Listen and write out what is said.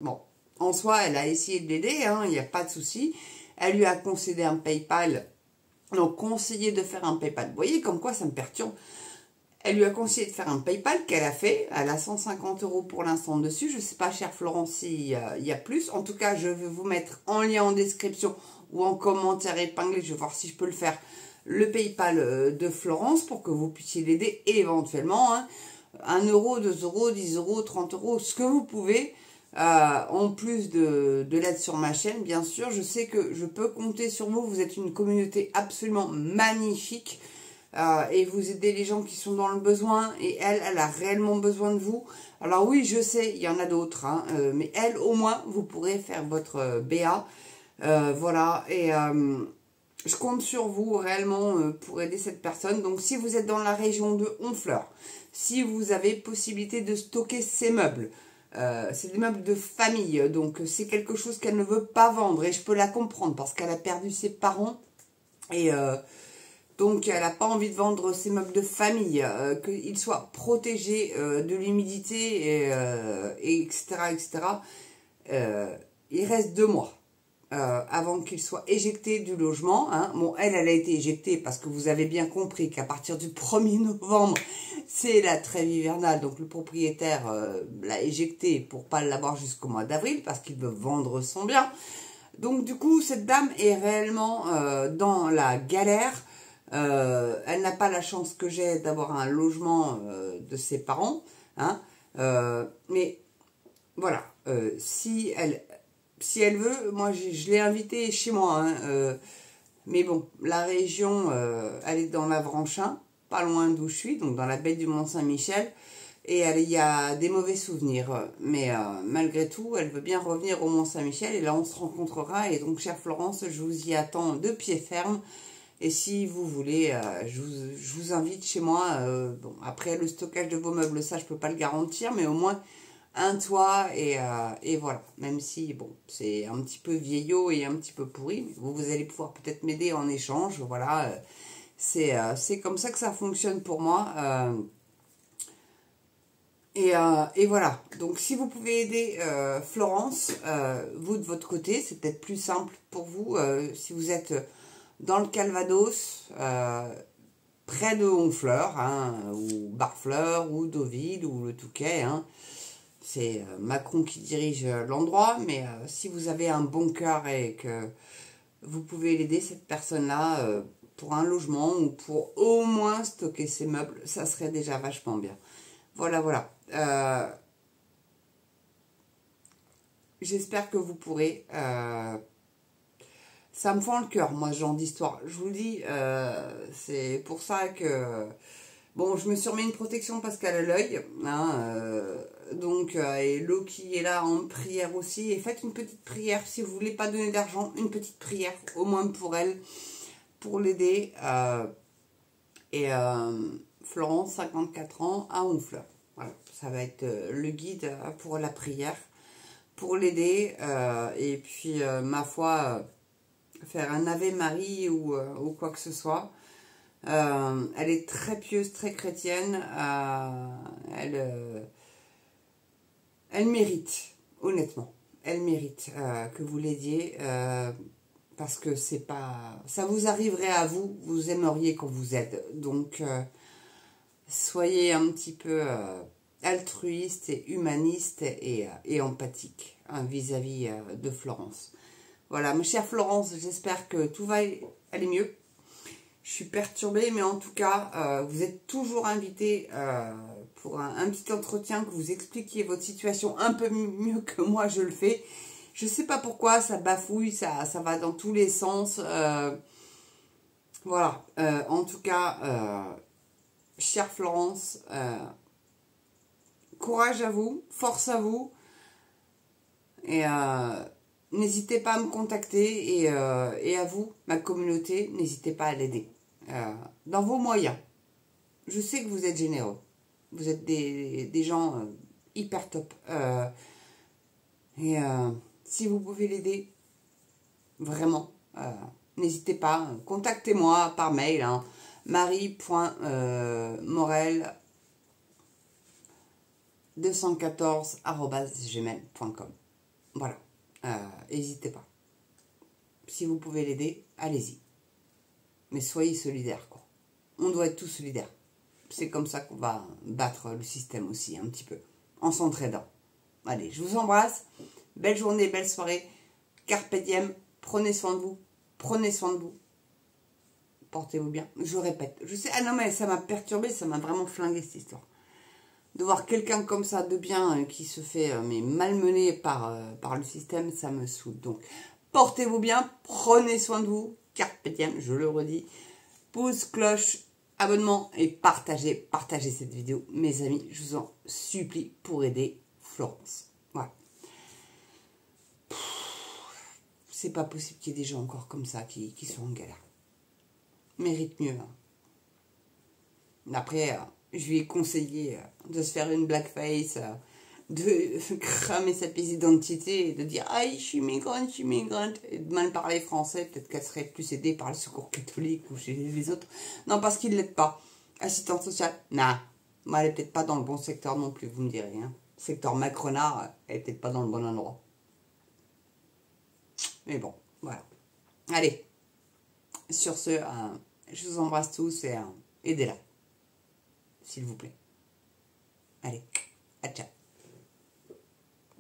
Bon, en soi, elle a essayé de l'aider, hein, il n'y a pas de souci. Elle lui a concédé un PayPal, donc conseillé de faire un PayPal. Vous voyez comme quoi ça me perturbe. Elle lui a conseillé de faire un PayPal qu'elle a fait. Elle a 150 € pour l'instant dessus. Je ne sais pas, chère Florence, s'il y a plus. En tout cas, je vais vous mettre en lien en description ou en commentaire épinglé. Je vais voir si je peux le faire. Le PayPal de Florence pour que vous puissiez l'aider et éventuellement 1 €, 2 €, 10 €, 30 €, ce que vous pouvez. En plus de l'aide sur ma chaîne, bien sûr. Je sais que je peux compter sur vous. Vous êtes une communauté absolument magnifique. Et vous aidez les gens qui sont dans le besoin. Et elle a réellement besoin de vous. Alors oui, je sais, il y en a d'autres. Hein, mais elle, au moins, vous pourrez faire votre BA. Voilà. Et je compte sur vous réellement pour aider cette personne. Donc si vous êtes dans la région de Honfleur, si vous avez possibilité de stocker ces meubles, c'est des meubles de famille, donc c'est quelque chose qu'elle ne veut pas vendre et je peux la comprendre parce qu'elle a perdu ses parents et donc elle n'a pas envie de vendre ses meubles de famille, qu'ils soient protégés de l'humidité et etc. etc. Il reste 2 mois. Avant qu'il soit éjecté du logement. Hein. Bon, elle a été éjectée parce que vous avez bien compris qu'à partir du 1er novembre, c'est la trêve hivernale. Donc, le propriétaire l'a éjectée pour pas l'avoir jusqu'au mois d'avril parce qu'il veut vendre son bien. Donc, du coup, cette dame est réellement dans la galère. Elle n'a pas la chance que j'ai d'avoir un logement de ses parents. Hein. Mais, voilà. Si elle veut, moi je l'ai invitée chez moi. Hein, mais bon, la région, elle est dans l'Avranchin, pas loin d'où je suis, donc dans la baie du Mont-Saint-Michel. Et il y a des mauvais souvenirs. Mais malgré tout, elle veut bien revenir au Mont-Saint-Michel. Et là, on se rencontrera. Et donc, chère Florence, je vous y attends de pied ferme. Et si vous voulez, je vous invite chez moi. Bon, après, le stockage de vos meubles, ça, je ne peux pas le garantir. Mais au moins un toit et voilà. Même si, bon, c'est un petit peu vieillot et un petit peu pourri. Mais vous allez pouvoir peut-être m'aider en échange. Voilà. C'est comme ça que ça fonctionne pour moi. Et voilà, donc si vous pouvez aider Florence, vous de votre côté, c'est peut-être plus simple pour vous, si vous êtes dans le Calvados, près de Honfleur, hein, ou Barfleur, ou Deauville, ou le Touquet, hein. C'est Macron qui dirige l'endroit, mais si vous avez un bon cœur et que vous pouvez l'aider, cette personne-là, pour un logement, ou pour au moins stocker ses meubles, ça serait déjà vachement bien. Voilà, voilà. J'espère que vous pourrez. Ça me fend le cœur, moi, ce genre d'histoire. Je vous le dis, c'est pour ça que... Bon, je me suis remis une protection parce qu'elle a l'œil. Hein, donc, et l'eau qui est là en prière aussi. Et faites une petite prière, si vous ne voulez pas donner d'argent, une petite prière, au moins pour elle, pour l'aider. Et Florence, 54 ans, à Honfleur. Voilà, ça va être le guide pour la prière, pour l'aider. Et puis, ma foi, faire un Ave Marie ou quoi que ce soit. Elle est très pieuse, très chrétienne. Elle mérite, honnêtement. Elle mérite que vous l'aidiez. Parce que c'est pas... Ça vous arriverait à vous, vous aimeriez qu'on vous aide. Donc... soyez un petit peu altruiste et humaniste et empathique hein, vis-à-vis de Florence. Voilà, ma chère Florence, j'espère que tout va aller mieux. Je suis perturbée, mais en tout cas, vous êtes toujours invitée pour un petit entretien, que vous expliquiez votre situation un peu mieux que moi je le fais. Je ne sais pas pourquoi, ça bafouille, ça va dans tous les sens. Voilà, en tout cas... chère Florence, courage à vous, force à vous, et n'hésitez pas à me contacter, et à vous, ma communauté, n'hésitez pas à l'aider, dans vos moyens. Je sais que vous êtes généreux, vous êtes des gens hyper top, et si vous pouvez l'aider, vraiment, n'hésitez pas, contactez-moi par mail, hein, marie.morel214@gmail.com. Voilà. N'hésitez pas. Si vous pouvez l'aider, allez-y. Mais soyez solidaires, quoi. On doit être tous solidaires. C'est comme ça qu'on va battre le système aussi, un petit peu. En s'entraidant. Allez, je vous embrasse. Belle journée, belle soirée. Carpe diem. Prenez soin de vous. Prenez soin de vous. Portez-vous bien. Je répète. Je sais, ah non, mais ça m'a perturbé, ça m'a vraiment flingué cette histoire. De voir quelqu'un comme ça, de bien, qui se fait mais malmener par le système, ça me saoule. Donc, portez-vous bien, prenez soin de vous. Carpe diem, je le redis. Pouce, cloche, abonnement et partagez cette vidéo. Mes amis, je vous en supplie pour aider Florence. Voilà. C'est pas possible qu'il y ait des gens encore comme ça qui sont en galère. Mérite mieux. Hein. Après, je lui ai conseillé de se faire une blackface, de cramer sa pièce d'identité et de dire « Ah, je suis migrante », et de mal parler français. Peut-être qu'elle serait plus aidée par le secours catholique ou chez les autres. Non, parce qu'il ne l'aide pas. Assistante sociale, non. Moi, elle n'est peut-être pas dans le bon secteur non plus, vous me direz. Hein. Secteur Macronard, elle n'est peut-être pas dans le bon endroit. Mais bon, voilà. Allez, sur ce, je vous embrasse tous et aidez-la, s'il vous plaît. Allez, à ciao.